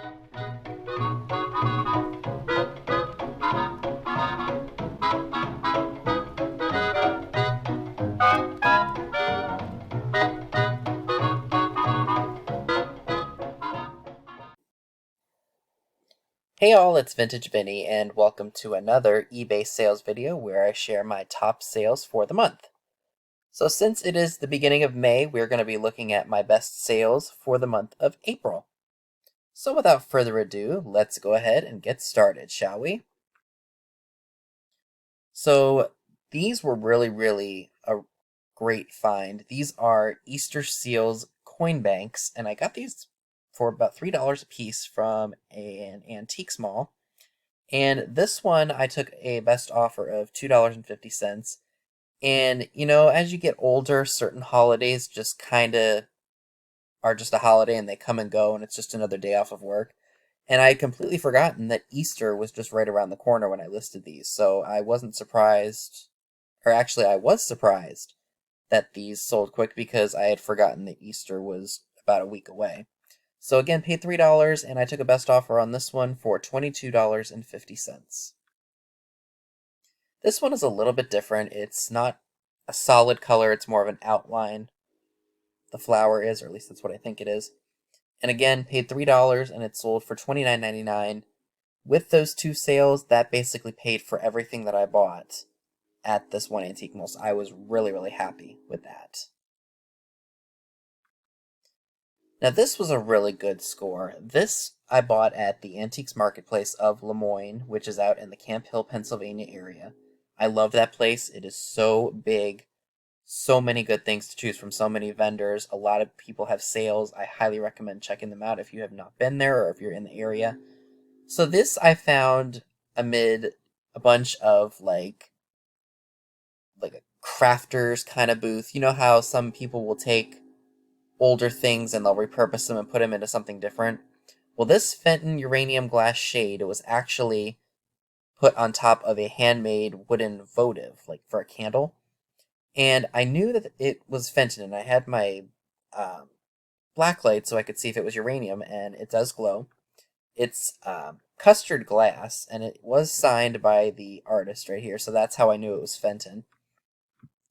Hey all, it's Vintage Vinny, and welcome to another eBay sales video where I share my top sales for the month. So since it is the beginning of May, we're going to be looking at my best sales for the month of April. So without further ado, let's go ahead and get started, shall we? So these were really a great find. These are Easter Seals coin banks, and I got these for about $3 a piece from an antiques mall. And this one, I took a best offer of $2.50. And, as you get older, certain holidays just kind of are just a holiday and they come and go, and it's just another day off of work. And I had completely forgotten that Easter was just right around the corner when I listed these. So I wasn't surprised, or actually, I was surprised that these sold quick because I had forgotten that Easter was about a week away. So again, paid $3, and I took a best offer on this one for $22.50. This one is a little bit different. It's not a solid color, it's more of an outline. The flower is, or at least that's what I think it is. And again, paid $3 and it sold for $29.99. With those two sales, that basically paid for everything that I bought at this one antique mall. So I was really happy with that. Now this was a really good score. This I bought at the Antiques Marketplace of Lemoyne, which is out in the Camp Hill, Pennsylvania area. I love that place. It is so big. So many good things to choose from, so many vendors. A lot of people have sales. I highly recommend checking them out if you have not been there or if you're in the area. So this I found amid a bunch of like a crafters kind of booth. You know how some people will take older things and they'll repurpose them and put them into something different? Well, this Fenton uranium glass shade was actually put on top of a handmade wooden votive, like for a candle. And I knew that it was Fenton, and I had my black light so I could see if it was uranium, and it does glow. It's custard glass, and it was signed by the artist right here, so that's how I knew it was Fenton.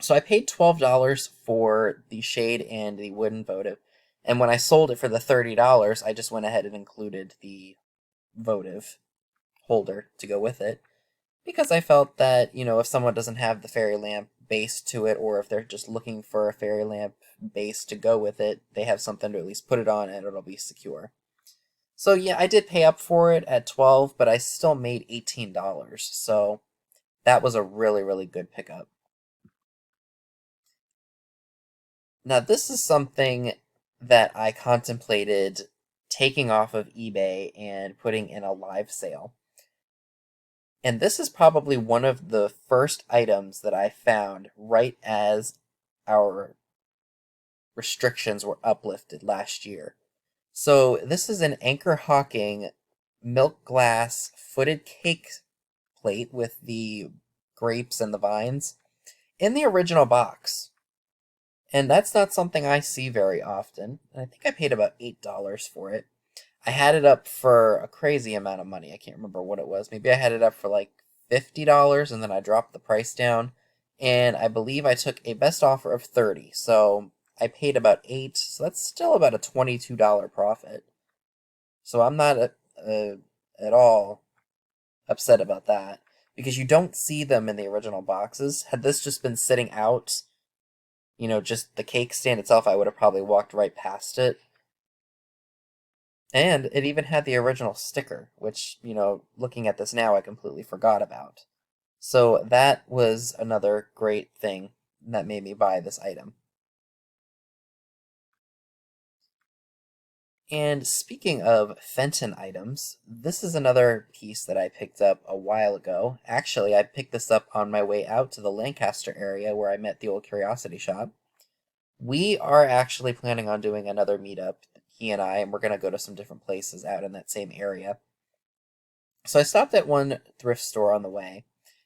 So I paid $12 for the shade and the wooden votive, and when I sold it for the $30, I just went ahead and included the votive holder to go with it, because I felt that, if someone doesn't have the fairy lamp base to it, or if they're just looking for a fairy lamp base to go with it, they have something to at least put it on and it'll be secure. So yeah, I did pay up for it at 12, but I still made $18. So that was a really good pickup. Now this is something that I contemplated taking off of eBay and putting in a live sale. And this is probably one of the first items that I found right as our restrictions were uplifted last year. So this is an Anchor Hawking milk glass footed cake plate with the grapes and the vines in the original box. And that's not something I see very often. And I think I paid about $8 for it. I had it up for a crazy amount of money. I can't remember what it was. Maybe I had it up for like $50 and then I dropped the price down. And I believe I took a best offer of $30. So I paid about $8. So that's still about a $22 profit. So I'm not at all upset about that, because you don't see them in the original boxes. Had this just been sitting out, just the cake stand itself, I would have probably walked right past it. And it even had the original sticker, which, looking at this now, I completely forgot about. So that was another great thing that made me buy this item. And speaking of Fenton items, this is another piece that I picked up a while ago. Actually, I picked this up on my way out to the Lancaster area where I met the old Curiosity Shop. We are actually planning on doing another meetup, he and I, and we're going to go to some different places out in that same area. So I stopped at one thrift store on the way,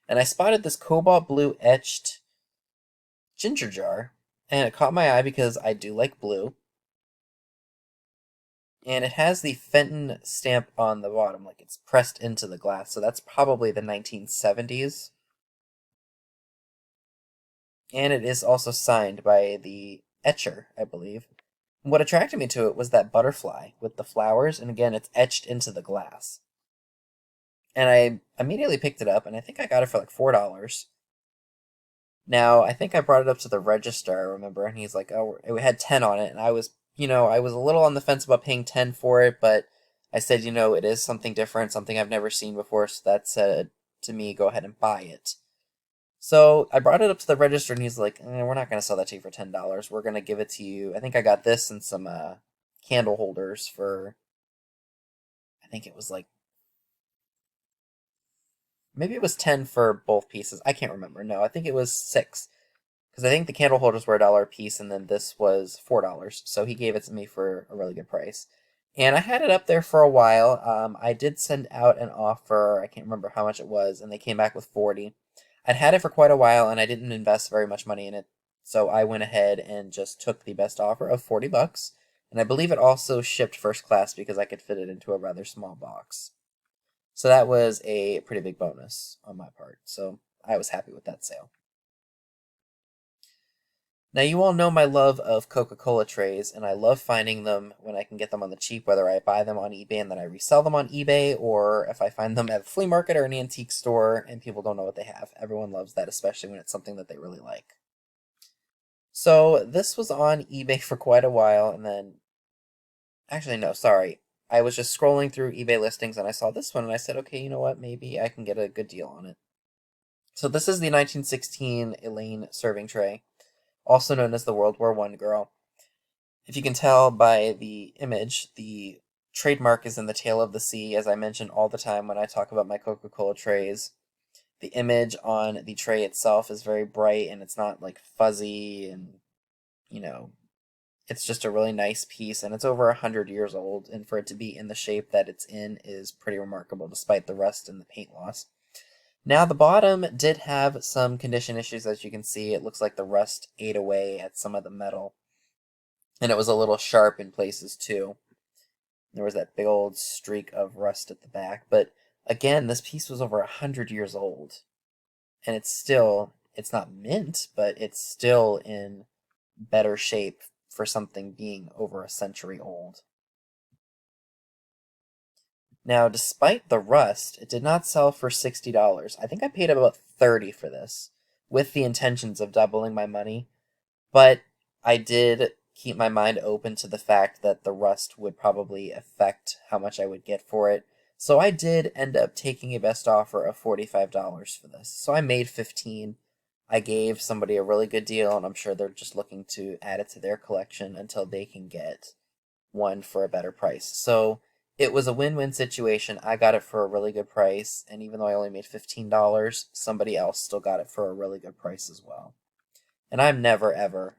and I spotted this cobalt blue etched ginger jar, and it caught my eye because I do like blue. And it has the Fenton stamp on the bottom, like it's pressed into the glass. So that's probably the 1970s. And it is also signed by the etcher, I believe. What attracted me to it was that butterfly with the flowers, and again, it's etched into the glass. And I immediately picked it up, and I think I got it for like $4. Now, I think I brought it up to the register, I remember, and he's like, "Oh, it had 10 on it." And I was a little on the fence about paying 10 for it, but I said, it is something different, something I've never seen before, so that said to me, go ahead and buy it. So I brought it up to the register, and he's like, we're not going to sell that to you for $10. We're going to give it to you. I think I got this and some candle holders for, I think it was like, maybe it was 10 for both pieces. I can't remember. No, I think it was 6. Because I think the candle holders were $1 a piece, and then this was $4. So he gave it to me for a really good price. And I had it up there for a while. I did send out an offer. I can't remember how much it was, and they came back with 40. I'd had it for quite a while, and I didn't invest very much money in it. So I went ahead and just took the best offer of $40. And I believe it also shipped first class because I could fit it into a rather small box. So that was a pretty big bonus on my part. So I was happy with that sale. Now, you all know my love of Coca-Cola trays, and I love finding them when I can get them on the cheap, whether I buy them on eBay and then I resell them on eBay, or if I find them at a flea market or an antique store and people don't know what they have. Everyone loves that, especially when it's something that they really like. So, this was on eBay for quite a while, and then, actually, no, sorry. I was just scrolling through eBay listings and I saw this one, and I said, okay, you know what, maybe I can get a good deal on it. So, this is the 1916 Elaine serving tray, also known as the World War I girl. If you can tell by the image, the trademark is in the tail of the sea, as I mention all the time when I talk about my Coca-Cola trays. The image on the tray itself is very bright and it's not like fuzzy and, you know, it's just a really nice piece and it's over 100 years old. And for it to be in the shape that it's in is pretty remarkable despite the rust and the paint loss. Now, the bottom did have some condition issues, as you can see. It looks like the rust ate away at some of the metal. And it was a little sharp in places too. There was that big old streak of rust at the back. But again, this piece was over 100 years old. And it's not mint, but it's still in better shape for something being over a century old. Now, despite the rust, it did not sell for $60. I think I paid about $30 for this, with the intentions of doubling my money. But I did keep my mind open to the fact that the rust would probably affect how much I would get for it. So I did end up taking a best offer of $45 for this. So I made 15. I gave somebody a really good deal, and I'm sure they're just looking to add it to their collection until they can get one for a better price. So it was a win-win situation. I got it for a really good price, and even though I only made $15, somebody else still got it for a really good price as well. And I'm never ever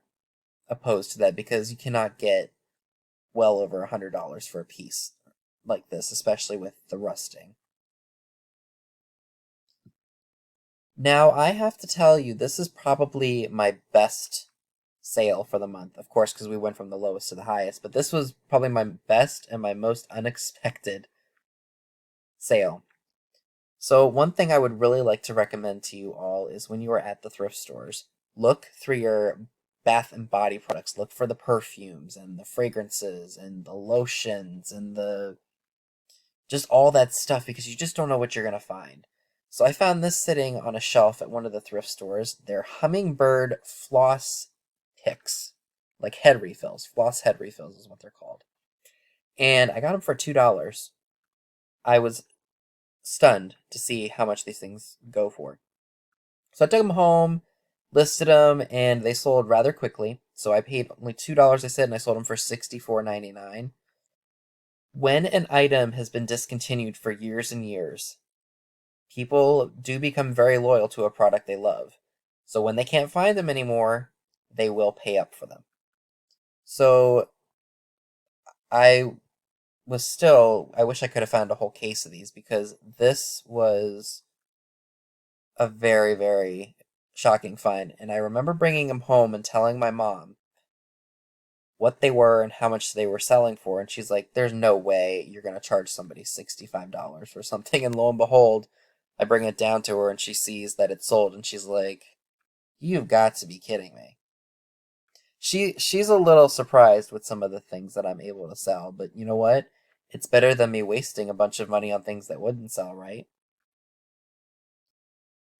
opposed to that because you cannot get well over $100 for a piece like this, especially with the rusting. Now, I have to tell you, this is probably my best sale for the month, of course, because we went from the lowest to the highest, but this was probably my best and my most unexpected sale. So, one thing I would really like to recommend to you all is when you are at the thrift stores, look through your bath and body products. Look for the perfumes and the fragrances and the lotions and the just all that stuff because you just don't know what you're going to find. So I found this sitting on a shelf at one of the thrift stores. They're hummingbird floss picks, like head refills. Floss head refills is what they're called. And I got them for $2. I was stunned to see how much these things go for. So I took them home, listed them, and they sold rather quickly. So I paid only $2, I said, and I sold them for $64.99. When an item has been discontinued for years and years, people do become very loyal to a product they love. So when they can't find them anymore, they will pay up for them. So I I wish I could have found a whole case of these because this was a very, very shocking find. And I remember bringing them home and telling my mom, what they were and how much they were selling for. And she's like, there's no way you're going to charge somebody $65 for something. And lo and behold, I bring it down to her and she sees that it's sold and she's like, you've got to be kidding me. She's a little surprised with some of the things that I'm able to sell, but you know what? It's better than me wasting a bunch of money on things that wouldn't sell, right?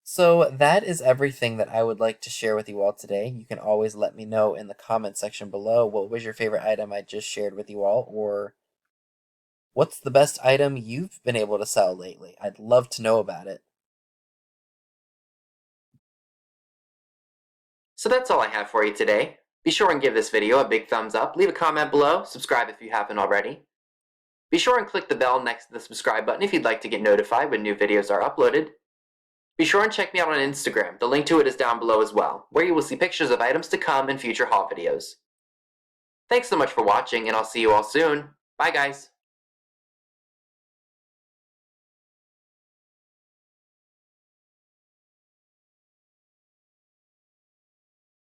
So that is everything that I would like to share with you all today. You can always let me know in the comment section below what was your favorite item I just shared with you all, or what's the best item you've been able to sell lately? I'd love to know about it. So that's all I have for you today. Be sure and give this video a big thumbs up, leave a comment below, subscribe if you haven't already. Be sure and click the bell next to the subscribe button if you'd like to get notified when new videos are uploaded. Be sure and check me out on Instagram, the link to it is down below as well, where you will see pictures of items to come in future haul videos. Thanks so much for watching, and I'll see you all soon. Bye guys!